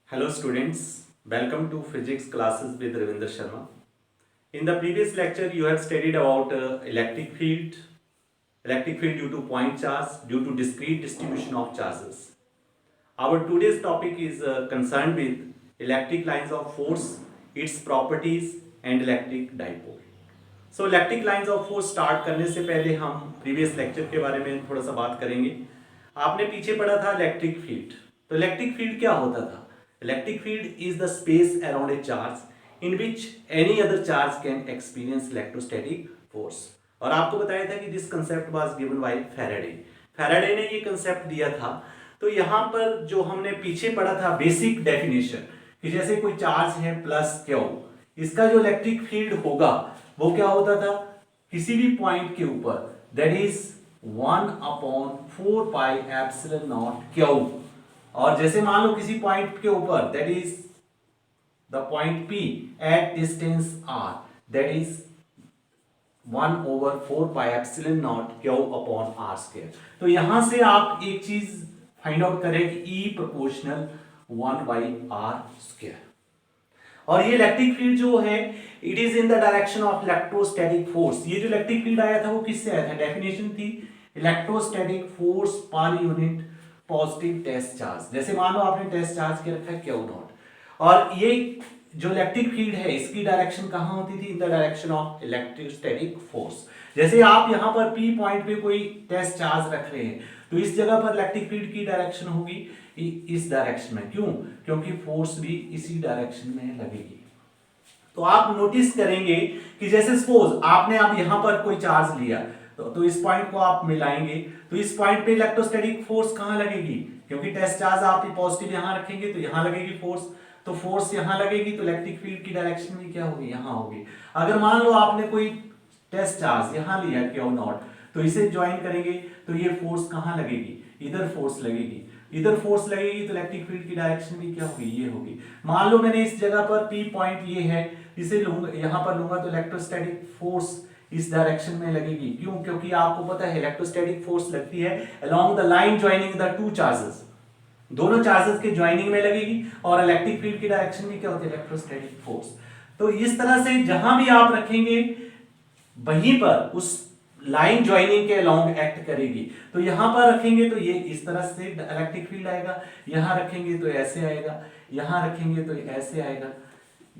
Hello students, welcome to physics classes with Ravinder Sharma. In the previous lecture you have studied about electric field due to point charge, due to discrete distribution of charges. Our today's topic is concerned with electric lines of force, its properties and electric dipole. So electric lines of force start करने से पहले हम previous lecture के बारे में थोड़ा सा बात करेंगे। आपने पीछे पढ़ा था इलेक्ट्रिक फील्ड। तो इलेक्ट्रिक फील्ड क्या होता था? Electric field is the space around a charge in which any other charge can experience electrostatic force. और आपको बताया था कि this concept was given by Faraday. Faraday ने ये कंसेप्ट दिया था। तो यहाँ पर जो हमने पीछे पढ़ा था बेसिक डेफिनेशन कि जैसे कोई चार्ज है प्लस क्यू, इसका जो इलेक्ट्रिक फील्ड होगा वो क्या होता था? किसी भी पॉइंट के ऊपर दैट इज 1/4πε0 क्यू। और जैसे मान लो किसी पॉइंट के ऊपर that is the point P at distance r that is 1/4πε0 Q/r²। तो यहां से आप एक चीज फाइंड आउट करें कि E प्रोपोर्शनल 1/r²। और ये इलेक्ट्रिक फील्ड जो है it is in the direction of electrostatic force. ये जो इलेक्ट्रिक फील्ड आया था वो किससे आया था? डेफिनेशन थी electrostatic force per unit positive test charge. जैसे मान लो आपने टेस्ट चार्ज के रखा है क्यू नॉट, और ये जो इलेक्ट्रिक फील्ड है इसकी डायरेक्शन कहां होती थी? In the direction of electrostatic force. जैसे आप यहां पर P पॉइंट पे कोई टेस्ट चार्ज रख रहे हैं तो इस जगह पर इलेक्ट्रिक फील्ड की डायरेक्शन होगी इस डायरेक्शन में। क्यों? क्योंकि फोर्स भी इसी डायरेक्शन में लगेगी। तो आप नोटिस करेंगे कि जैसे सपोज आपने अब यहां पर कोई चार्ज लिया तो इस पॉइंट को आप मिलाएंगे तो इस पॉइंट पे इलेक्ट्रोस्टैटिक फोर्स कहां लगेगी? क्योंकि टेस्ट चार्ज आप पॉजिटिव यहां रखेंगे तो यहां लगेगी फोर्स, तो फोर्स यहां लगेगी तो इलेक्ट्रिक फील्ड की डायरेक्शन भी क्या होगी? यहां होगी। अगर मान लो आपने कोई टेस्ट चार्ज यहां लिया क्यू नॉट, तो इसे ज्वाइन करेंगे तो ये फोर्स कहां लगेगी? इधर फोर्स लगेगी। इधर फोर्स लगेगी तो इलेक्ट्रिक फील्ड की डायरेक्शन भी क्या होगी? ये होगी। मान लो मैंने इस जगह पर P पॉइंट ये है, इसे लूंगा यहां पर लूंगा तो इलेक्ट्रोस्टैटिक फोर्स इस डायरेक्शन में लगेगी। क्यों? क्योंकि आपको पता है इलेक्ट्रोस्टैटिक फोर्स लगती है along the line joining the two charges. दोनों चार्जेस के ज्वाइनिंग में लगेगी और इलेक्ट्रिक फील्ड की डायरेक्शन भी क्या होती है? Electrostatic force. तो इस तरह से जहां भी आप रखेंगे वहीं पर उस लाइन ज्वाइनिंग के अलोंग एक्ट करेगी। तो यहां पर रखेंगे तो ये इस तरह से इलेक्ट्रिक फील्ड आएगा, यहां रखेंगे तो ऐसे आएगा, यहां रखेंगे तो ऐसे आएगा,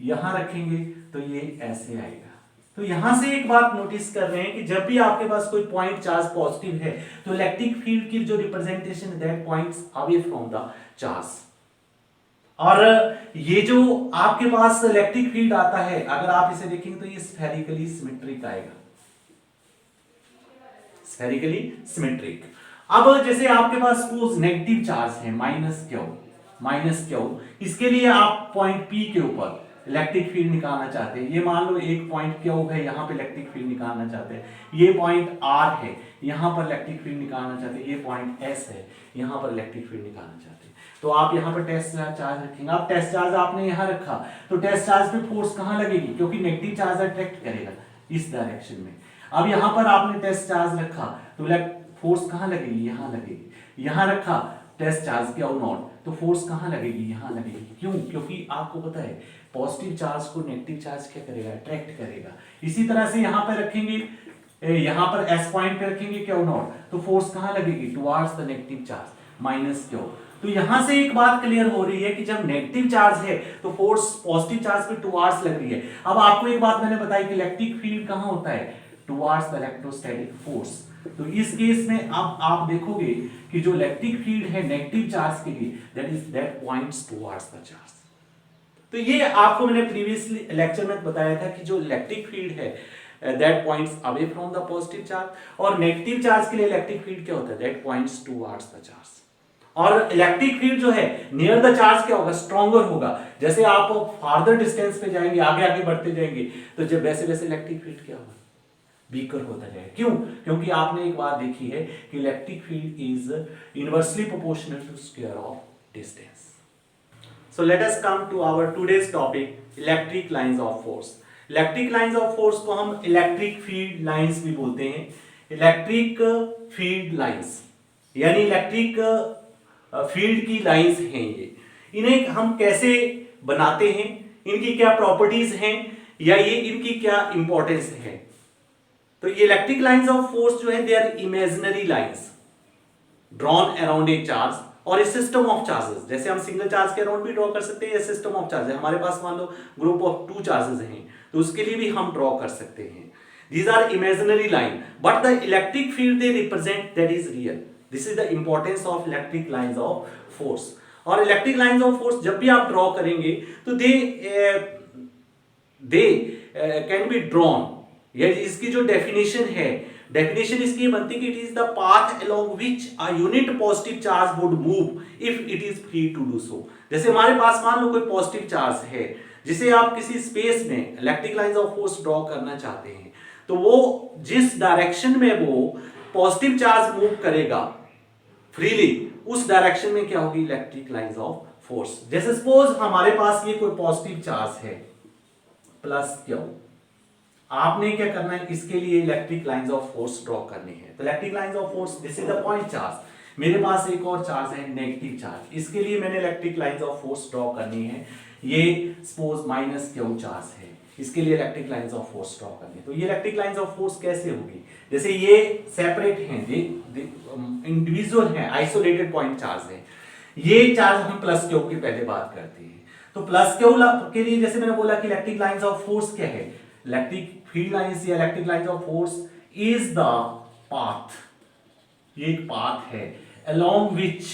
यहां रखेंगे तो ये ऐसे आएगा। तो यहां से एक बात नोटिस कर रहे हैं कि जब भी आपके पास कोई पॉइंट चार्ज पॉजिटिव है तो इलेक्ट्रिक फील्ड की जो representation that points away from the charge. और ये जो आपके पास इलेक्ट्रिक फील्ड आता है अगर आप इसे देखेंगे तो ये स्फेरिकली सिमेट्रिक आएगा, स्फेरिकली सिमेट्रिक। अब जैसे आपके पास सपोज नेगेटिव चार्ज है माइनस क्यू, इसके लिए आप पॉइंट P के ऊपर इलेक्ट्रिक फील्ड निकालना चाहते हैं। ये मान लो एक पॉइंट क्यू है, यहां पे इलेक्ट्रिक फील्ड निकालना चाहते हैं। ये पॉइंट R है, यहां पर इलेक्ट्रिक फील्ड निकालना चाहते हैं। ये पॉइंट S है, यहां पर इलेक्ट्रिक फील्ड निकालना चाहते हैं। तो आप यहां पर टेस्ट चार्ज रखेंगे। अब टेस्ट चार्ज आपने यहां रखा तो टेस्ट चार्ज पे फोर्स कहां लगेगी? क्योंकि नेगेटिव चार्ज अट्रैक्ट करेगा इस डायरेक्शन में। अब यहां पर आपने टेस्ट चार्ज रखा तो फोर्स कहां लगेगी? यहां लगेगी। यहां रखा टेस्ट चार्ज क्यू नॉट तो फोर्स कहां लगेगी? यहां लगेगी। क्यों? क्योंकि आपको पता है पॉजिटिव चार्ज को नेगेटिव चार्ज क्या करेगा? अट्रैक्ट करेगा। इसी तरह से यहां पर रखेंगे, यहां पर S पॉइंट पे रखेंगे क्यू नॉट तो फोर्स कहां लगेगी? Towards the negative charge minus Q. तो यहां से एक बात क्लियर हो रही है कि जब नेगेटिव चार्ज है तो फोर्स पॉजिटिव चार्ज पे टुवर्ड्स लग रही है। अब आपको एक बात मैंने बताई कि इलेक्ट्रिक फील्ड कहां होता है? Towards the electrostatic force. तो इस केस में अब आप देखोगे कि जो इलेक्ट्रिक फील्ड है नेगेटिव चार्ज के लिए that points towards the charge. तो ये आपको मैंने प्रीवियसली लेक्चर में बताया था कि जो इलेक्ट्रिक फील्ड है that points away from the positive charge, और नेगेटिव चार्ज के लिए इलेक्ट्रिक फील्ड क्या होता है? That points towards the charge. और इलेक्ट्रिक फील्ड जो है नियर द चार्ज क्या होगा? स्ट्रॉन्गर होगा। जैसे आप फार्दर डिस्टेंस पे जाएंगे, आगे आगे बढ़ते जाएंगे तो जब वैसे वैसे इलेक्ट्रिक फील्ड क्या होगा? वीकर होता जाएगा। क्यों? क्योंकि आपने एक बात देखी है कि electric field is inversely proportional to square of distance. So let us come to our today's topic electric lines of force. Electric lines of force को हम इलेक्ट्रिक फील्ड लाइंस भी बोलते हैं। इलेक्ट्रिक फील्ड लाइंस यानी electric field की lines हैं ये। इन्हें हम कैसे बनाते हैं, इनकी क्या प्रॉपर्टीज हैं, या ये इनकी क्या इंपॉर्टेंस है। तो ये इलेक्ट्रिक लाइंस ऑफ फोर्स जो है they are imaginary lines drawn around a charge और ए सिस्टम ऑफ चार्जेस। जैसे हम सिंगल चार्ज के अराउंड भी ड्रॉ कर सकते हैं, या सिस्टम ऑफ चार्ज है, हमारे पास मान लो ग्रुप ऑफ 2 चार्जेस हैं तो उसके लिए भी हम ड्रॉ कर सकते हैं। These are imaginary line, but the electric field they represent that is real. This is the importance of electric lines of force. और electric lines of force जब भी आप ड्रॉ करेंगे तो they can be drawn। ये इसकी जो definition है, डेफिनेशन इसकी बनती है कि it is the path along which a unit positive charge would move if it is free to do so। जैसे हमारे पास मान लो कोई पॉजिटिव चार्ज है जिसे आप किसी स्पेस में electric lines of force draw करना चाहते हैं, तो वो जिस डायरेक्शन में वो पॉजिटिव चार्ज मूव करेगा फ्रीली, उस डायरेक्शन में क्या होगी इलेक्ट्रिक लाइंस ऑफ फोर्स। जैसे सपोज हमारे पास ये कोई पॉजिटिव चार्ज है प्लस क्यू, आपने क्या करना है, इसके लिए electric lines of force draw करनी है। तो electric lines of force this is the point charge. मेरे पास एक और चार्ज है नेगेटिव चार्ज, इसके लिए मैंने electric lines of force draw करनी है। ये सपोज माइनस क्यू चार्ज है, इसके लिए electric lines of force draw करनी है। तो ये इलेक्ट्रिक लाइंस ऑफ फोर्स कैसे होगी, जैसे ये सेपरेट हैं, ये इंडिविजुअल हैं, आइसोलेटेड पॉइंट चार्ज है। ये चार्ज हम प्लस क्यू की पहले बात करते हैं। तो प्लस क्यू के लिए जैसे मैंने बोला कि इलेक्ट्रिक लाइंस ऑफ फोर्स क्या है, इलेक्ट्रिक फील्ड लाइंस या electric lines of force is the path, ये एक पाथ है along which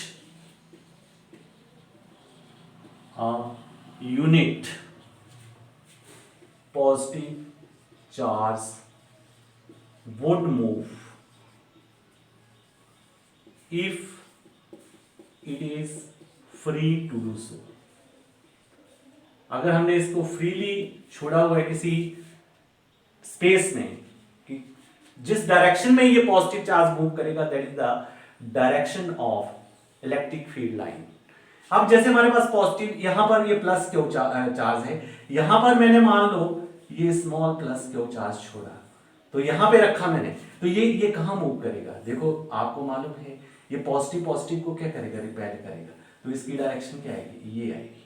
a unit positive charge would move if it is free to do so। अगर हमने इसको फ्रीली छोड़ा हुआ है किसी स्पेस में, कि जिस डायरेक्शन में ये पॉजिटिव चार्ज मूव करेगा that is the direction of electric field line. अब जैसे हमारे पास पॉजिटिव, यहां पर ये प्लस क्यू चार्ज है, यहां पर मैंने मान लो ये स्मॉल प्लस क्यू चार्ज छोड़ा, तो यहां पे रखा मैंने, तो ये कहां मूव करेगा, देखो आपको मालूम है ये पॉजिटिव पॉजिटिव को क्या करेगा, रिपेल करेगा। तो इसकी डायरेक्शन क्या आएगी, ये आएगी,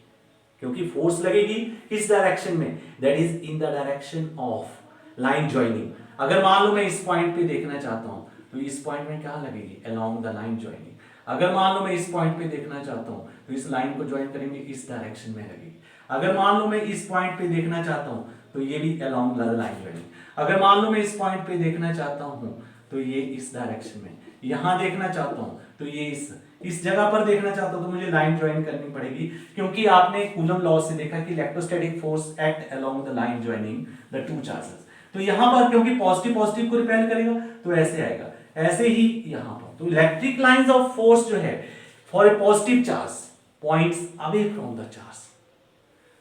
क्योंकि फोर्स लगेगी इस डायरेक्शन में, that is in the direction of line joining. अगर मान लो मैं इस पॉइंट पे देखना चाहता हूं तो इस पॉइंट में क्या लगेगी, अलोंग द लाइन ज्वाइनिंग। अगर मान लो मैं इस पॉइंट पे देखना चाहता हूं तो इस लाइन को ज्वाइन करेंगे, इस डायरेक्शन में लगेगी। अगर मान लो मैं इस पॉइंट पे देखना चाहता हूं तो ये भी अलोंग द लाइन ज्वाइनिंग। अगर मान लो मैं इस पॉइंट पे देखना चाहता हूं तो ये इस डायरेक्शन में, यहां देखना चाहता हूं तो ये इस जगह पर देखना चाहता हूं तो मुझे लाइन ज्वाइन करनी पड़ेगी, क्योंकि आपने कूलम लॉ से देखा कि electrostatic force act along the line joining the two charges. तो यहां पर क्योंकि पॉजिटिव पॉजिटिव को रिपेल करेगा तो ऐसे आएगा, ऐसे ही यहां पर। तो इलेक्ट्रिक लाइंस ऑफ फोर्स जो है for a positive charge points away from the charge.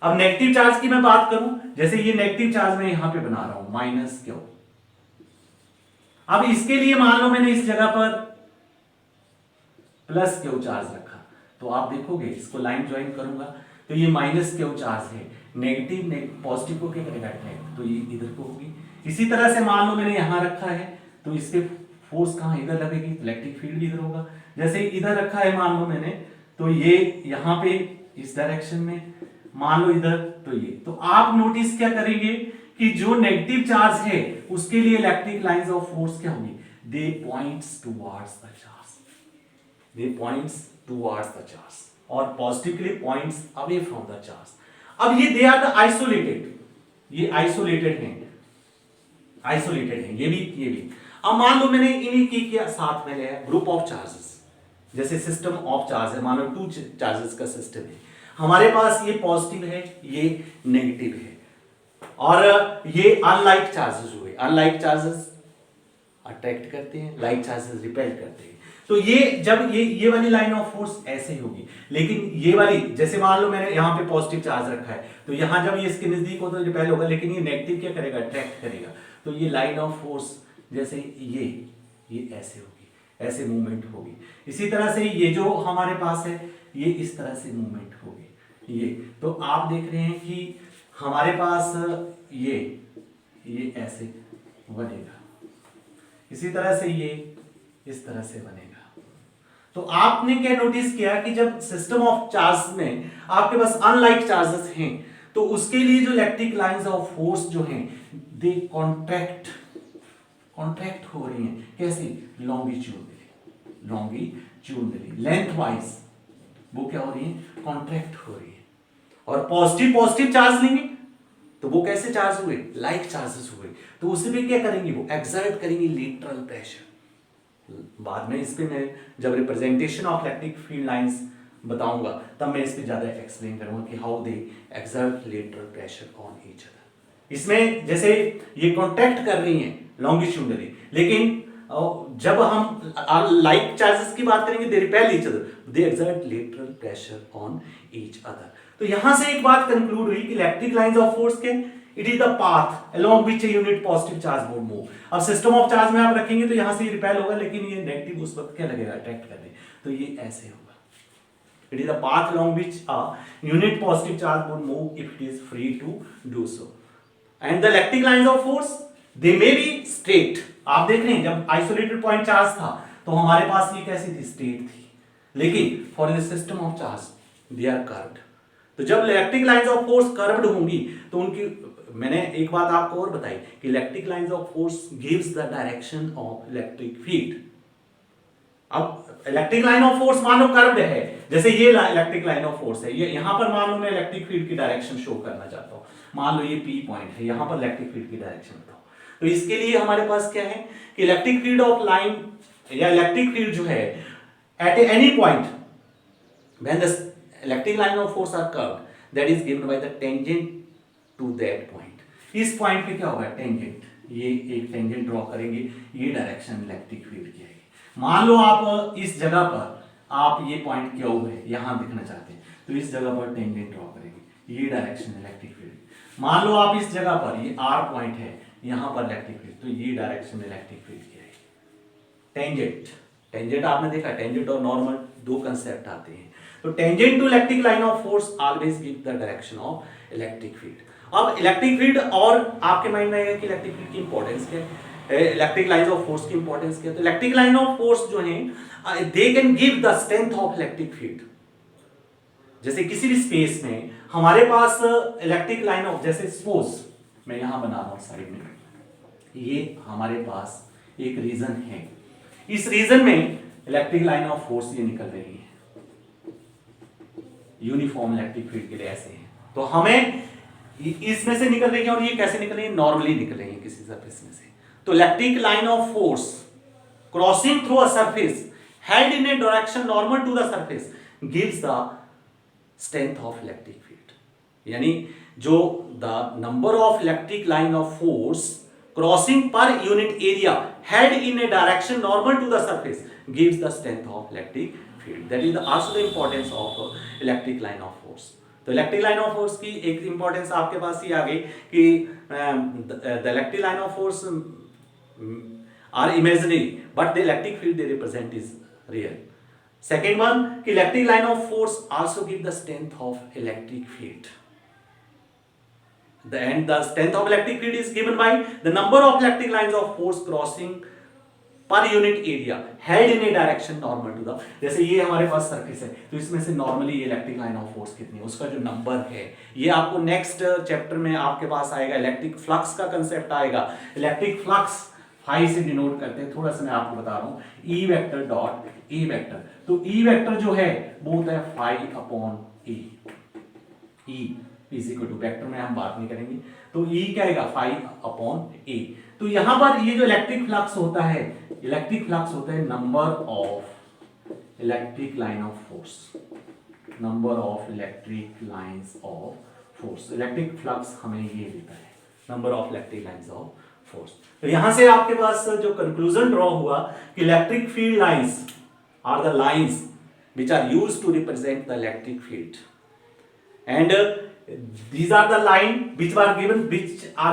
अब नेगेटिव चार्ज की मैं बात करूं, जैसे ये नेगेटिव चार्ज मैं यहां पे बना रहा हूं माइनस क्यू। अब इसके लिए मान लो मैंने इस जगह पर प्लस क्यू चार्ज रखा, तो आप देखोगे इसको लाइन ज्वाइन करूंगा तो ये माइनस क्यू चार्ज है, नेगेटिव पॉजिटिव को क्या करेगा अट्रैक्ट, तो ये इधर को होगी। इसी तरह से मान लो मैंने यहां रखा है तो इसके फोर्स कहां, इधर लगेगी, इलेक्ट्रिक फील्ड भी इधर होगा। जैसे इधर रखा है मान लो मैंने, तो ये यहां पे इस डायरेक्शन में, मान लो इधर, तो ये, तो आप नोटिस क्या करेंगे कि जो नेगेटिव चार्ज है उसके लिए इलेक्ट्रिक लाइंस ऑफ फोर्स क्या होंगी, they points towards the charge, they points towards the charge, और पॉजिटिव के लिए points away from the charge. अब ये दे आर द आइसोलेटेड, ये आइसोलेटेड हैं, आइसोलेटेड हैं, ये भी। अब मान लो मैंने इन्हीं की क्या साथ में लिया ग्रुप ऑफ चार्जेस, जैसे सिस्टम ऑफ चार्ज है, मान लो 2 चार्जेस का सिस्टम है, हमारे पास ये पॉजिटिव है, ये नेगेटिव है, और ये अनलाइक चार्जेस हुए। अनलाइक चार्जेस अट्रैक्ट करते हैं, लाइक चार्जेस रिपेल करते हैं। तो ये जब ये वाली लाइन ऑफ फोर्स ऐसे ही होगी, लेकिन ये वाली, जैसे मान लो मैंने यहाँ पे पॉजिटिव चार्ज रखा है तो यहाँ जब ये इसके नजदीक हो तो रिपेल होगा, लेकिन ये नेगेटिव क्या करेगा, अट्रैक्ट करेगा। तो ये लाइन ऑफ फोर्स जैसे ये ऐसे होगी, ऐसे मूवमेंट होगी। इसी तरह से ये जो हमारे पास है ये इस तरह से मूवमेंट होगी। ये तो आप देख रहे हैं कि हमारे पास ये ऐसे बनेगा, इसी तरह से ये इस तरह से बनेगा। तो आपने क्या नोटिस किया कि जब सिस्टम ऑफ चार्ज में आपके पास अनलाइक चार्जेस हैं तो उसके लिए जो इलेक्ट्रिक लाइंस ऑफ फोर्स जो हैं दे कॉन्ट्रैक्ट हो रही हैं। कैसे? लॉन्गिट्यूडनली लेंथ वाइज वो क्या हो रही है? कॉन्ट्रैक्ट हो रही है। और पॉजिटिव चार्ज लेंगे तो वो कैसे चार्ज हुए? लाइक चार्जेस हुए, तो उसे भी क्या करेंगे? वो एक्सर्ट करेंगे लेटरल प्रेशर। बाद में इस पे मैं जब representation of electric field lines बताऊंगा तब मैं इस पे ज्यादा एक्सप्लेन करूंगा कि how they exert lateral pressure on each other. इसमें जैसे ये कॉन्टैक्ट कर रही हैं लॉन्गिट्यूडनली, लेकिन जब हम लाइक चार्जेस की बात करेंगे they repel each other, they exert lateral pressure on each other. तो यहां से एक बात कंक्लूड हुई कि इलेक्ट्रिक लाइंस ऑफ फोर्स के it is the path along which a unit positive charge would move। अब सिस्टम ऑफ चार्ज में आप रखेंगे तो यहां से रिपेल होगा, लेकिन ये नेगेटिव उस वक्त क्या लगेगा? अट्रैक्ट करने, तो ये ऐसे होगा। It is the path along which a unit positive charge would move if it is free to do so। and the electric lines of force they may be straight। आप देख रहे हैं जब आइसोलेटेड पॉइंट चार्ज था तो हमारे पास ये कैसी थी? स्ट्रेट थी। लेकिन for the system of charge they are curved. तो जब electric lines of force curved होंगी तो उनकी, मैंने एक बात आपको और बताई कि electric lines of force gives the direction of electric field. अब इलेक्ट्रिक लाइन ऑफ फोर्स मान लो कर्व्ड है, जैसे ये इलेक्ट्रिक लाइन ऑफ फोर्स है, ये यहां पर मान लो मैं इलेक्ट्रिक फील्ड की डायरेक्शन शो करना चाहता हूं। मान लो ये पी पॉइंट है, यहां पर इलेक्ट्रिक फील्ड की डायरेक्शन बताओ। तो इसके लिए हमारे पास क्या है कि इलेक्ट्रिक फील्ड ऑफ लाइन या इलेक्ट्रिक फील्ड जो है at any point when the electric line of force are curved that is given by the tangent to that point. इस पॉइंट पे क्या होगा? टेंजेंट, ये एक टेंजेंट ड्रॉ करेंगे, ये डायरेक्शन इलेक्ट्रिक फील्ड की आएगी। मान लो आप इस जगह पर आप ये पॉइंट क्यू है यहां दिखना चाहते हैं तो इस जगह पर टेंजेंट ड्रॉ करेंगे, ये डायरेक्शन इलेक्ट्रिक फील्ड। मान लो आप इस जगह पर ये आर पॉइंट है यहां पर इलेक्ट्रिक फील्ड, तो ये डायरेक्शन इलेक्ट्रिक फील्ड की आएगी। टेंजेंट आपने देखा, टेंजेंट और नॉर्मल दो कंसेप्ट आते हैं। तो tangent to electric line of force always give the direction of electric field. अब इलेक्ट्रिक फील्ड और आपके माइंड में आएगा कि इलेक्ट्रिक फील्ड की इंपॉर्टेंस क्या है, इलेक्ट्रिक लाइंस ऑफ फोर्स की इंपॉर्टेंस क्या है। तो इलेक्ट्रिक लाइन ऑफ फोर्स जो है they can give the strength of electric field. जैसे किसी भी स्पेस में हमारे पास इलेक्ट्रिक लाइन ऑफ, जैसे सपोज मैं यहां बना रहा हूं साइड में, ये हमारे पास एक रीजन है, इस रीजन में इलेक्ट्रिक लाइन ऑफ फोर्स ये निकल रही है यूनिफॉर्म इलेक्ट्रिक फील्ड के लिए ऐसे है। तो हमें इसमें से निकल रही है और ये कैसे निकल रही है? नॉर्मली निकल रही है किसी सरफेस में से। तो electric line of force crossing through a surface held in a direction normal to the surface gives the strength of electric field. यानी जो the number of electric line of force crossing per unit area head in a direction normal to the surface gives the strength of electric field। that is also the importance of electric line of force। तो electric line of force की एक importance आपके पास ये आ गई कि the electric line of force are imaginary but the electric field they represent is real. Second one कि electric line of force also give the strength of electric field. And the strength of electric field is given by the number of electric lines of force crossing per unit area held in a direction normal to the। जैसे ये हमारे पास surface है तो इसमें से normally ये electric line of force कितनी है उसका जो नंबर है ये आपको नेक्स्ट चैप्टर में आपके पास आएगा। इलेक्ट्रिक फ्लक्स का कंसेप्ट आएगा। इलेक्ट्रिक फ्लक्स फाई से डिनोट करते हैं, थोड़ा सा मैं आपको बता रहा हूँ, E vector dot E vector. तो ई वेक्टर जो है वो होता है phi upon E, E is equal to vector में हम बात नहीं करेंगे। तो ई क्या आएगा? Phi upon A. तो यहां पर ये जो इलेक्ट्रिक फ्लक्स होता है, इलेक्ट्रिक फ्लक्स होता है number of electric line of force, number of electric lines of force. Electric flux हमें ये देता है number of electric lines of force. तो यहां से आपके पास जो कंक्लूजन ड्रॉ हुआ कि electric field lines are the lines which are used to represent the electric field and these are the line which are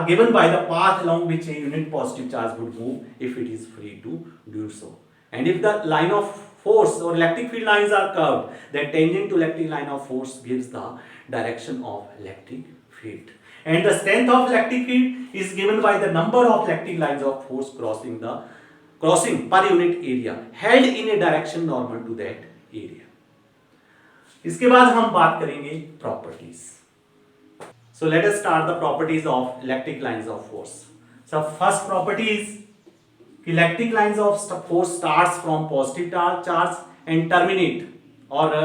given by the path along which a unit positive charge would move if it is free to do so। and if the line of force or electric field lines are curved then tangent to electric line of force gives the direction of electric field and the strength of electric field is given by the number of electric lines of force crossing the crossing per unit area held in a direction normal to that area. इसके बाद हम बात करेंगे properties. So let us start the properties of electric lines of force. So first property is electric lines of force starts from positive charge and terminate और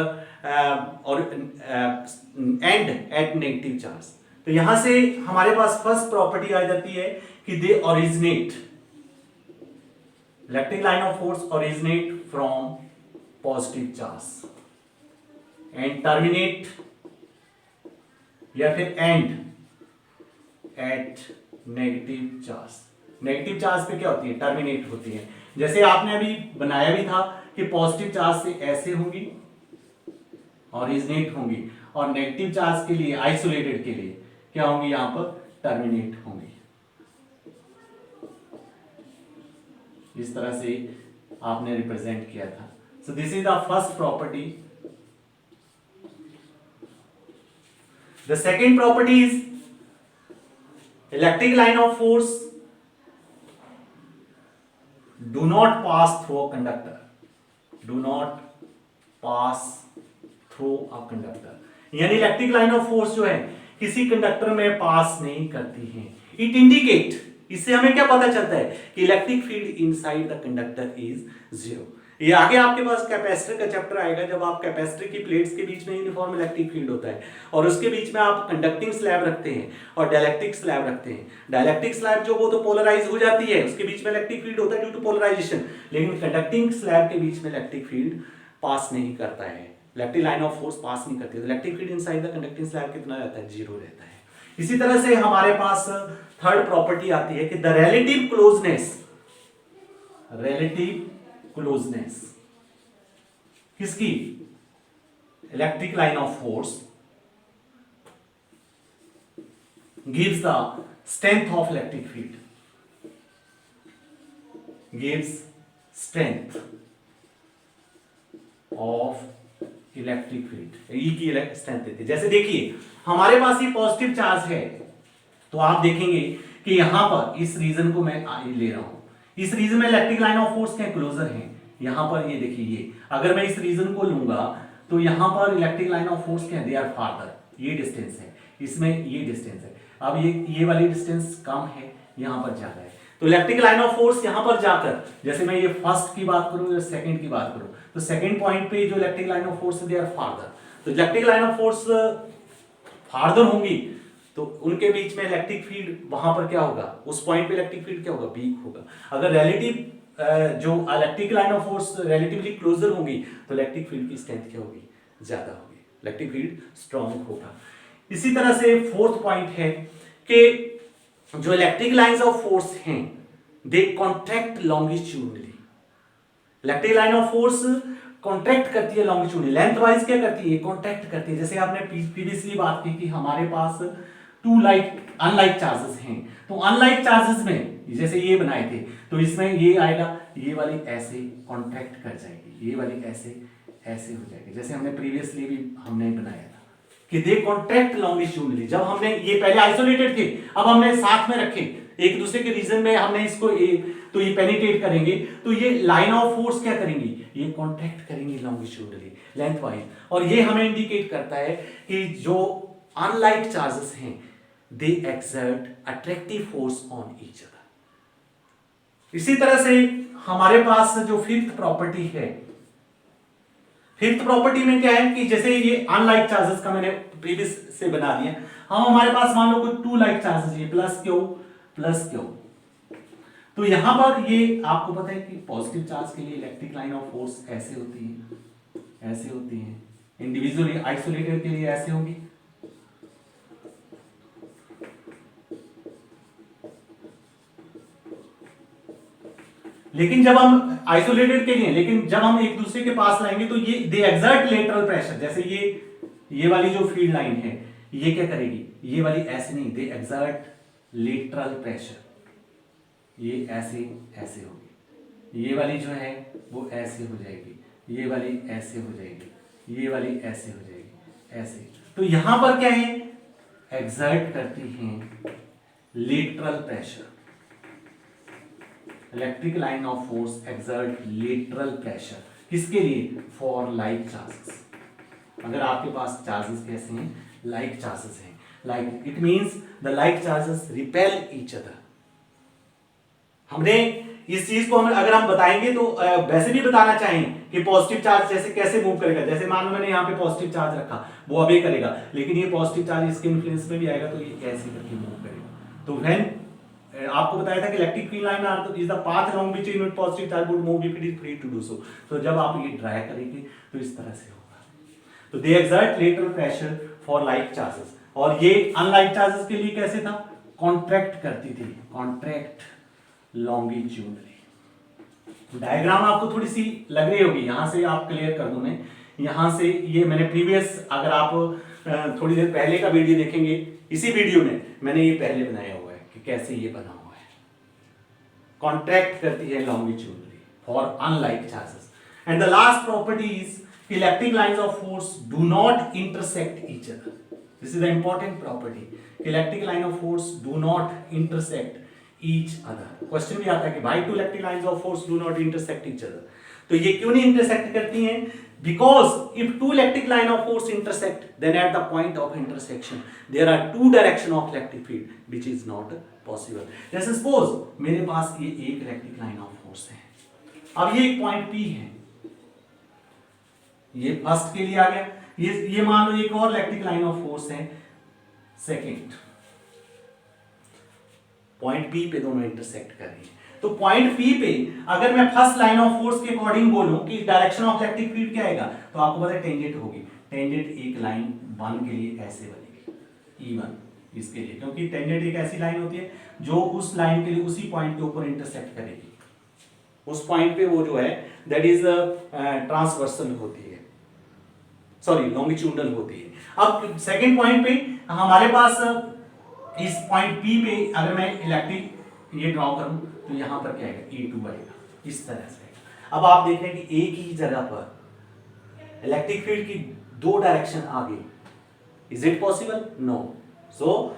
end at negative charge. तो यहां से हमारे पास फर्स्ट प्रॉपर्टी आ जाती है कि they originate, electric line of force originate from positive charge and terminate या फिर end at negative charge. Negative charge पे क्या होती है? टर्मिनेट होती है। जैसे आपने अभी बनाया भी था कि पॉजिटिव चार्ज से ऐसे होंगी, ओरिजिनेट होंगी, और नेगेटिव चार्ज के लिए, आइसोलेटेड के लिए क्या होंगी? यहां पर टर्मिनेट होंगी। इस तरह से आपने रिप्रेजेंट किया था। सो this is the first property. The second property is electric line of force do not pass through a conductor. Do not pass through a conductor, यानी इलेक्ट्रिक लाइन ऑफ फोर्स जो है किसी कंडक्टर में पास नहीं करती है। इट इंडिकेट, इससे हमें क्या पता चलता है कि electric field inside the conductor is zero. ये आगे आपके पास कैपेसिटर का चैप्टर आएगा, जब आप कैपेसिटर की प्लेट्स के बीच में यूनिफॉर्म इलेक्ट्रिक फील्ड होता है और उसके बीच में आप कंडक्टिंग स्लैब रखते हैं और डाइलेक्ट्रिक स्लैब रखते हैं। डाइलेक्ट्रिक स्लैब जो वो तो पोलराइज हो जाती है, उसके बीच में इलेक्ट्रिक फील्ड होता है ड्यू टू पोलराइजेशन, लेकिन कंडक्टिंग स्लैब के बीच में इलेक्ट्रिक फील्ड पास नहीं करता है, electric line of force pass नहीं करती है। तो electric field inside the conducting slab कितना रहता है? जीरो रहता है। इसी तरह से हमारे पास थर्ड प्रॉपर्टी आती है कि the relative closeness, relative closeness किसकी? Electric line of force gives the strength of electric field, gives strength of electric field, E की स्ट्रेंथ देती है। जैसे देखिए हमारे पास ये पॉजिटिव चार्ज है, तो आप देखेंगे कि यहां पर इस रीजन को मैं ले रहा हूं, इस रीजन में इलेक्ट्रिक लाइन ऑफ फोर्स के क्लोजर है। यहां पर ये देखिए, ये अगर मैं इस रीजन को लूंगा तो यहां पर इलेक्ट्रिक लाइन ऑफ फोर्स क्या है? दे आर फार्दर, ये डिस्टेंस है, इसमें ये डिस्टेंस है। अब ये वाली डिस्टेंस कम है, यहां पर ज्यादा है। तो इलेक्ट्रिक लाइन ऑफ फोर्स यहां पर जाकर, जैसे मैं ये फर्स्ट की बात करूं या सेकंड की बात करूं, तो सेकंड पॉइंट पे जो electric line of force they are farther, तो electric line of force farther होंगी तो उनके बीच में इलेक्ट्रिक फील्ड वहां पर क्या होगा? उस पॉइंट पे इलेक्ट्रिक फील्ड क्या होगा? वीक होगा। अगर रिलेटिव जो electric line of force relatively closer होंगी तो इलेक्ट्रिक फील्ड की स्ट्रेंथ क्या होगी? ज्यादा होगी, इलेक्ट्रिक फील्ड स्ट्रांग होगा। इसी तरह से फोर्थ पॉइंट है कि जो इलेक्ट्रिक लाइंस ऑफ फोर्स हैं they contract longitudinally. Electric line of force contract करती है लॉन्गिट्यूडनली, लेंथ वाइज क्या करती है? कॉन्ट्रैक्ट करती है। जैसे आपने प्रीवियसली बात की कि हमारे पास टू अनलाइक चार्जेस हैं, तो अनलाइक चार्जेस में जैसे ये बनाए थे, तो इसमें ये आएगा, ये वाली ऐसे कॉन्ट्रैक्ट कर जाएगी, ये वाली ऐसे ऐसे हो जाएगी। जैसे हमने प्रीवियसली भी हमने बनाया था कि दे कॉन्ट्रैक्ट लॉन्गिट्यूडनली। जब हमने ये पहले आइसोलेटेड थे, अब हमने साथ में रखे एक दूसरे के रीजन में, हमने इसको तो ये पेनिट्रेट करेंगे, तो ये लाइन ऑफ फोर्स क्या करेंगी? ये कॉन्ट्रैक्ट करेंगी लॉन्गिट्यूडनली, लेंथ वाइज। और ये हमें इंडिकेट करता है कि जो अनलाइक चार्जेस हैं they exert attractive force on each other. इसी तरह से हमारे पास जो फिफ्थ प्रॉपर्टी है, फिफ्थ प्रॉपर्टी में क्या है कि जैसे ये अनलाइक चार्जेस का मैंने प्रीवियस से बना दिया, हमारे पास मान लो कोई टू लाइक चार्जेस है, प्लस क्यू, तो यहां पर ये आपको पता है कि पॉजिटिव चार्ज के लिए इलेक्ट्रिक लाइन ऑफ फोर्स ऐसे होती है, ऐसे होती है, इंडिविजुअली आइसोलेटेड के लिए ऐसे होगी, लेकिन जब हम आइसोलेटेड के लिए, लेकिन जब हम एक दूसरे के पास लाएंगे तो ये दे एक्सर्ट लेटरल प्रेशर। जैसे ये वाली जो फील्ड लाइन है ये क्या करेगी? ये वाली ऐसे नहीं, दे एक्सर्ट लेटरल प्रेशर, ये ऐसे ऐसे होगी, ये वाली जो है वो ऐसे हो जाएगी, ये वाली ऐसे हो जाएगी, ये वाली ऐसे हो जाएगी, ऐसे। तो यहां पर क्या है? एक्सर्ट करती हैं lateral pressure, electric line of force exert lateral pressure किसके लिए? For like charges. अगर आपके पास चार्जेस कैसे हैं? लाइक चार्जेस हैं। Like it means the like charges repel each other. हमने इस चीज को अगर हम बताएंगे तो वैसे भी बताना चाहें कि पॉजिटिव चार्ज जैसे कैसे मूव करेगा, जैसे मान लो मैंने यहाँ पे पॉजिटिव चार्ज रखा, वो अबे करेगा, लेकिन ये पॉजिटिव चार्ज इसके इन्फ्लुएंस में भी आएगा तो ये कैसे करके मूव करेगा। तो व्हेन आपको बताया था कि electric field line is the path along which unit positive charge would move if it is free to do so. तो जब आप ये ड्रा करेंगे तो इस तरह से होगा। तो they exert lateral pressure for like charges. और ये अनलाइक चार्जेस के लिए कैसे था? कॉन्ट्रैक्ट करती थी, कॉन्ट्रैक्ट लॉन्गिट्यूडनली। डायग्राम आपको थोड़ी सी लग रही होगी, यहां से आप क्लियर कर दूं मैं। यहां से ये मैंने प्रीवियस, अगर आप थोड़ी देर पहले का वीडियो देखेंगे, इसी वीडियो में मैंने ये पहले बनाया हुआ है कि कैसे ये बना हुआ है। कॉन्ट्रैक्ट करती है longitudinally for unlike charges. And the last property is electric lines of force do not intersect each other. This is the important property. Electric line of force do not intersect each other। Question भी आता है कि भाई two electric lines of force do not intersect each other, तो ये क्यों नहीं intersect करती हैं? Because if two electric line of force intersect, then at the point of intersection there are two direction of electric field which is not possible. जैसे suppose मेरे पास ये एक इलेक्ट्रिक लाइन ऑफ फोर्स है, अब ये एक पॉइंट P है, ये फर्स्ट के लिए आ गया, ये मान लो एक और इलेक्ट्रिक लाइन ऑफ फोर्स है सेकेंड, पॉइंट P पे दोनों इंटरसेक्ट कर रही है। तो पॉइंट P पे अगर मैं फर्स्ट लाइन ऑफ फोर्स के अकॉर्डिंग बोलूं कि डायरेक्शन ऑफ इलेक्ट्रिक फील्ड क्या आएगा, तो आपको पता है टेंजेंट होगी। टेंजेंट एक लाइन 1 के लिए ऐसे बनेगी E1 इसके लिए, क्योंकि टेंजेंट एक ऐसी लाइन होती है जो उस लाइन के लिए उसी पॉइंट के ऊपर इंटरसेक्ट करेगी। उस पॉइंट पे वो जो है दैट इज ट्रांसवर्सल होती है, सॉरी लॉन्गिट्यूडनल होती है। अब सेकेंड पॉइंट पे हमारे पास इस पॉइंट P पे अगर मैं इलेक्ट्रिक ये ड्रॉ करूं तो यहां पर क्या आएगा? E2 आएगा, इस तरह से। अब आप देख रहे हैं कि एक ही जगह पर इलेक्ट्रिक फील्ड की दो डायरेक्शन आ गई। Is it possible? No. So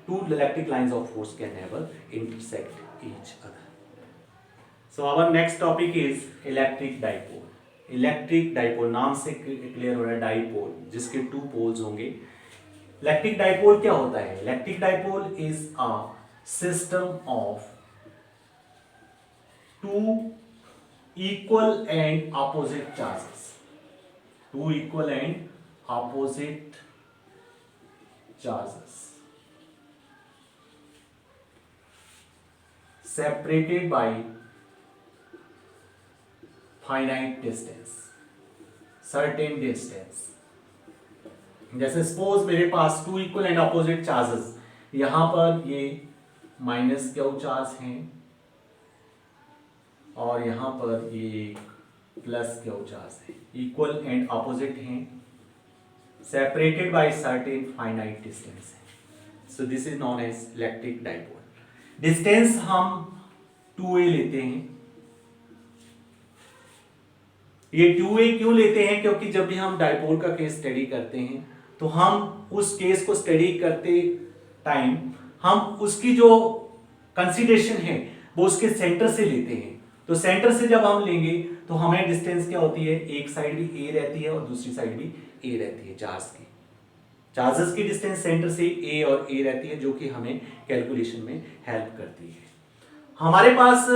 two electric lines of force can never intersect each other. So our next topic is electric dipole. Electric dipole नाम से क्लियर हो रहा है, डाइपोल जिसके 2 पोल्स होंगे। इलेक्ट्रिक डाइपोल क्या होता है? Electric dipole is a system of 2 equal and opposite charges. 2 equal and opposite charges separated by finite distance, certain distance। जैसे सपोज मेरे पास 2 इक्वल एंड अपोजिट चार्जेस, यहां पर ये माइनस क्यू चार्ज हैं और यहां पर ये प्लस क्यू चार्ज है, इक्वल एंड अपोजिट हैं, separated by certain finite distance है। So this is known as electric dipole. Distance हम 2a लेते हैं। ये 2a क्यों लेते हैं? क्योंकि जब भी हम डाइपोल का केस स्टडी करते हैं तो हम उस केस को स्टडी करते टाइम हम उसकी जो कंसीडरेशन है वो उसके सेंटर से लेते हैं। तो सेंटर से जब हम लेंगे तो हमें डिस्टेंस क्या होती है? एक साइड भी a रहती है और दूसरी साइड भी a रहती है। चार्जेस की डिस्टेंस सेंटर से a और a रहती है, जो कि हमें कैलकुलेशन में हेल्प करती है। हमारे पास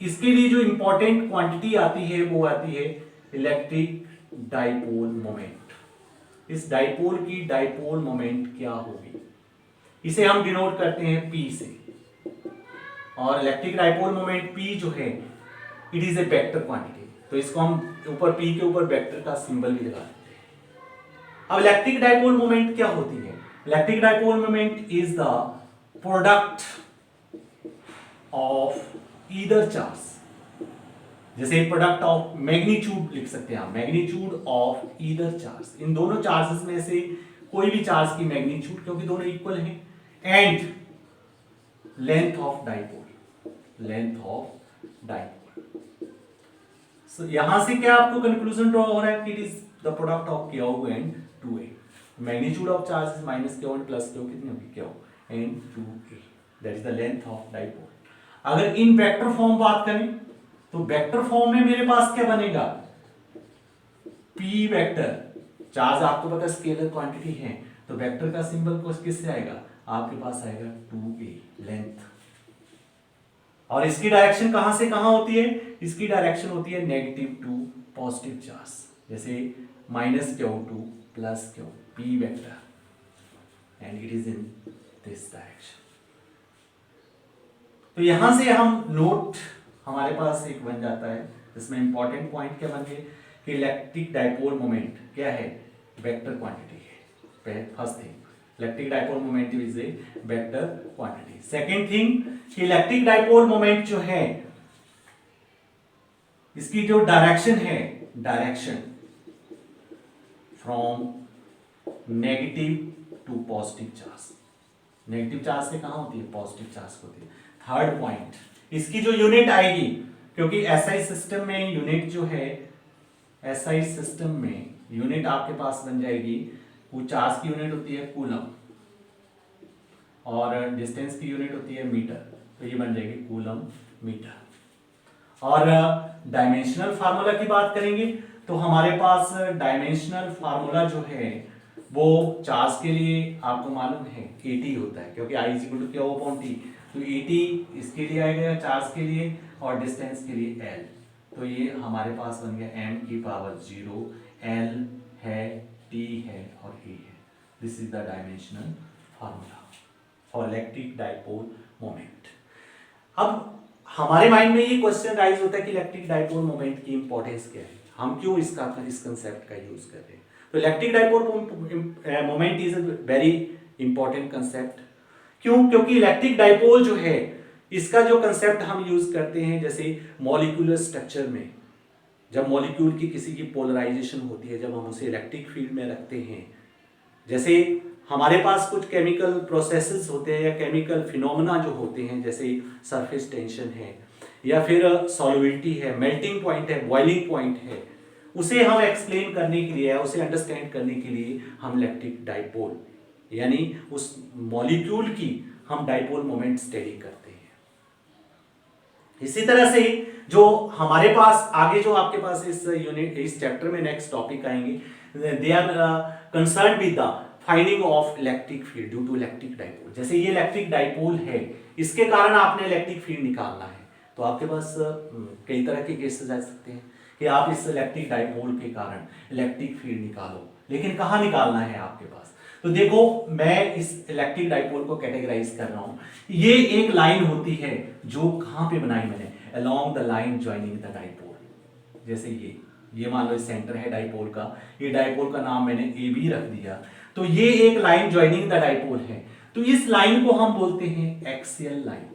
इसके लिए जो इंपॉर्टेंट क्वांटिटी आती है वो आती है इलेक्ट्रिक डाइपोल मोमेंट। इस डाइपोल की डाइपोल मोमेंट क्या होगी? इसे हम डिनोट करते हैं P से, और इलेक्ट्रिक डाइपोल मोमेंट P जो है it is a vector quantity, तो इसको हम ऊपर P के ऊपर वेक्टर का सिंबल भी लगा देते हैं। अब इलेक्ट्रिक डाइपोल मोमेंट क्या होती है? Electric dipole moment is the product of either charge. जैसे प्रोडक्ट ऑफ मैग्नीट्यूड लिख सकते हैं आप, मैग्नीट्यूड ऑफ ईदर चार्ज। इन दोनों चार्जेस में से कोई भी चार्ज की मैग्नीट्यूड, क्योंकि दोनों इक्वल हैं, and length of dipole, length of dipole. So यहां से क्या आपको कंक्लूजन ड्रॉ हो रहा है कि it is the product of Q and 2a। Magnitude of charge is minus Q and plus Q, कितनी होगी? Q and 2a, that is the length of dipole. अगर इन वेक्टर फॉर्म बात करें तो वेक्टर फॉर्म में मेरे पास क्या बनेगा, पी वेक्टर, चार्ज आपको पता है स्केलर क्वांटिटी है, तो वेक्टर का सिंबल को किससे आएगा, आपके पास आएगा 2a लेंथ, और इसकी डायरेक्शन कहां से कहां होती है, इसकी डायरेक्शन होती है नेगेटिव टू पॉजिटिव चार्ज, जैसे -q2 plus q, p vector and it is in this direction. तो यहां से हम नोट हमारे पास एक बन जाता है, इसमें इंपॉर्टेंट पॉइंट क्या बन गए कि इलेक्ट्रिक डाइपोल मोमेंट क्या है, वेक्टर क्वांटिटी है। First thing, electric dipole moment is a vector quantity. Second thing कि इलेक्ट्रिक डाइपोल मोमेंट जो है इसकी जो डायरेक्शन है, direction from negative to positive charge, negative charge से कहां होती है, पॉजिटिव चार्ज होती है। थर्ड पॉइंट, इसकी जो यूनिट आएगी, क्योंकि एसआई सिस्टम में यूनिट जो है, एसआई सिस्टम में यूनिट आपके पास बन जाएगी, वो चार्ज की यूनिट होती है कूलम और डिस्टेंस की यूनिट होती है मीटर, तो ये बन जाएगी कूलम मीटर। और डायमेंशनल फार्मूला की बात करेंगे तो हमारे पास डायमेंशनल फार्मूला जो है वो चार्ज के लिए आपको मालूम है AT होता है, क्योंकि I = Q/T, तो AT इसके लिए आएगा चार्ज के लिए और डिस्टेंस के लिए L, तो ये हमारे पास बन गया m⁻⁴, L है, T है और A है। This is the dimensional formula for electric dipole moment. अब हमारे माइंड में ये क्वेश्चन राइज होता है कि इलेक्ट्रिक डाइपोल मोमेंट की इंपॉर्टेंस क्या है, हम क्यों इस कंसेप्ट का यूज कर रहे हैं। तो electric dipole moment is a very important concept. क्यों, क्योंकि इलेक्ट्रिक डाइपोल जो है इसका जो कंसेप्ट हम यूज करते हैं, जैसे मॉलिक्यूलर स्ट्रक्चर में जब मॉलिक्यूल की किसी की पोलराइजेशन होती है, जब हम उसे इलेक्ट्रिक फील्ड में रखते हैं, जैसे हमारे पास कुछ केमिकल प्रोसेसेस होते हैं या केमिकल फिनोमेना जो होते हैं, जैसे सरफेस टेंशन है या फिर सॉल्युबिलिटी है, मेल्टिंग पॉइंट है, बॉइलिंग पॉइंट है, उसे हम एक्सप्लेन करने के लिए, उसे अंडरस्टैंड करने के लिए हम इलेक्ट्रिक डाइपोल यानी उस मॉलिक्यूल की हम डाइपोल मोमेंट स्टडी करते हैं। इसी तरह से जो हमारे पास आगे जो आपके पास इस यूनिट इस चैप्टर में नेक्स्ट टॉपिक आएंगे, they are concern with the finding of electric field due to electric dipole. जैसे ये इलेक्ट्रिक डाइपोल है, इसके कारण आपने इलेक्ट्रिक फील्ड निकालना है, तो आपके पास कई तरह के केसेस आ सकते हैं कि आप इस इलेक्ट्रिक डाइपोल के कारण इलेक्ट्रिक फील्ड निकालो, लेकिन कहाँ निकालना है आपके पास। तो देखो मैं इस इलेक्ट्रिक डाइपोल को कैटेगराइज कर रहा हूं, ये एक लाइन होती है जो कहां पे बनाई मैंने, along the line joining the dipole. जैसे ये मान लो सेंटर है डाइपोल का, ये डाइपोल का नाम मैंने AB रख दिया, तो ये एक लाइन जॉइनिंग द डाइपोल है, तो इस लाइन को हम बोलते हैं एक्सियल लाइन।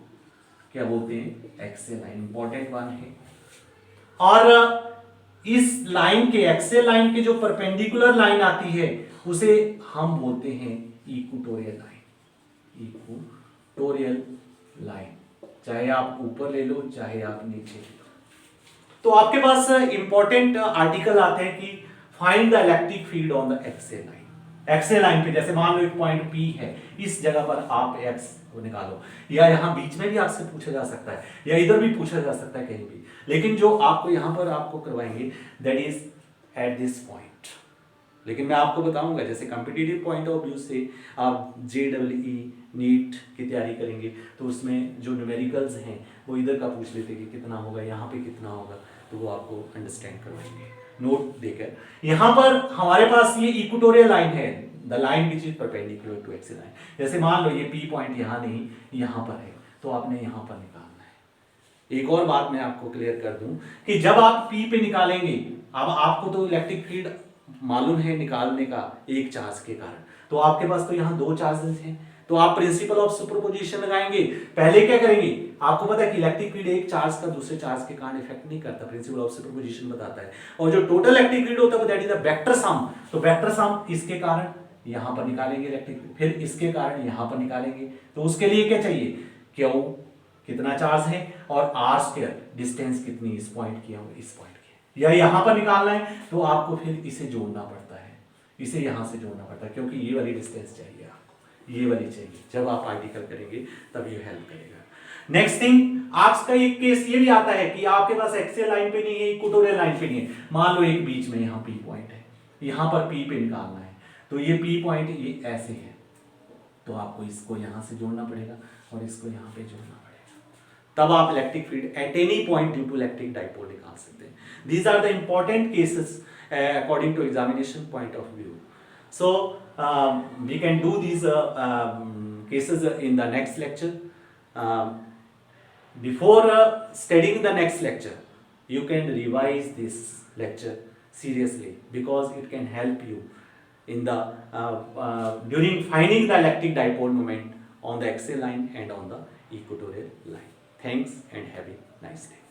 क्या बोलते हैं, एक्सियल लाइन, इंपॉर्टेंट वन है। और इस लाइन के, एक्सियल लाइन के जो परपेंडिकुलर लाइन आती है उसे हम बोलते हैं इक्वेटोरियल लाइन, इक्वेटोरियल लाइन, चाहे आप ऊपर ले लो चाहे आप नीचे ले लो। तो आपके पास इंपॉर्टेंट आर्टिकल आते हैं कि find the electric field on the axial line. Axial line पे जैसे मान लो एक पॉइंट P है, इस जगह पर आप x को निकालो, या यहाँ बीच में भी आपसे पूछा जा सकता है या इधर भी पूछा जा सकता है कहीं भी, लेकिन जो आपको यहाँ पर आपको करवाएंगे that is at this point. लेकिन मैं आपको बताऊंगा जैसे कॉम्पिटिटिव पॉइंट ऑफ व्यू से आप JEE नीट की तैयारी करेंगे तो उसमें जो न्यूमेरिकल्स हैं वो इधर का पूछ लेते कि कितना होगा, यहाँ पे कितना होगा, तो वो आपको अंडरस्टैंड करवाएंगे नोट देकर। यहाँ पर हमारे पास ये इक्वेटोरियल लाइन है, the line which is perpendicular to axial line. जैसे मान लो ये P पॉइंट यहाँ नहीं यहाँ पर है, तो आपने यहाँ पर निकालना है। एक और बात मैं आपको क्लियर कर दूं कि जब आप P पे निकालेंगे, अब आपको तो इलेक्ट्रिक फील्ड मालूम है निकालने का एक चार्ज के कारण, तो आपके पास तो यहाँ दो चार्जेस हैं, तो आप प्रिंसिपल ऑफ सुपरपोजिशन लगाएंगे। पहले क्या करेंगे, आपको पता है कि इलेक्ट्रिक फील्ड एक चार्ज का दूसरे चार्ज के कारण इफेक्ट नहीं करता, प्रिंसिपल ऑफ सुपरपोजिशन बताता है। और जो टोटल इलेक्ट्रिक फील्ड होता है that is the vector sum, तो वेक्टर सम इसके कारण यहां पर निकालेंगे इलेक्ट्रिक फील्ड, फिर इसके कारण यहां पर निकालेंगे। तो उसके लिए क्या चाहिए, Q कितना चार्ज है और r² डिस्टेंस कितनी इस पॉइंट की और इस पॉइंट की, या यहां पर निकालना है तो आपको फिर इसे जोड़ना पड़ता है, इसे यहां से जोड़ना पड़ता है, क्योंकि ये वाली डिस्टेंस चाहिए आपको, ये वाली चाहिए। जब आप आर्टिकल करेंगे तब ये हेल्प करेगा। नेक्स्ट थिंग, आपका एक केस ये भी आता है कि आपके पास एक्सियल लाइन पे नहीं है, इक्वेटोरियल लाइन पे नहीं है। मान लो एक बीच में यहाँ पी पॉइंट है, यहाँ पर पी पे निकालना है, तो ये पी पॉइंट ये ऐसे है, तो आपको इसको यहाँ से जोड़ना पड़ेगा और इसको यहाँ पे जोड़ना पड़ेगा, तब आप electric field at any point due to electric dipole निकाल सकते हैं। These are the important cases according to examination point of view. So we can do these cases in the next lecture. Before studying the next lecture, you can revise this lecture seriously, because it can help you in the during finding the electric dipole moment on the axial line and on the equatorial line. Thanks and have a nice day.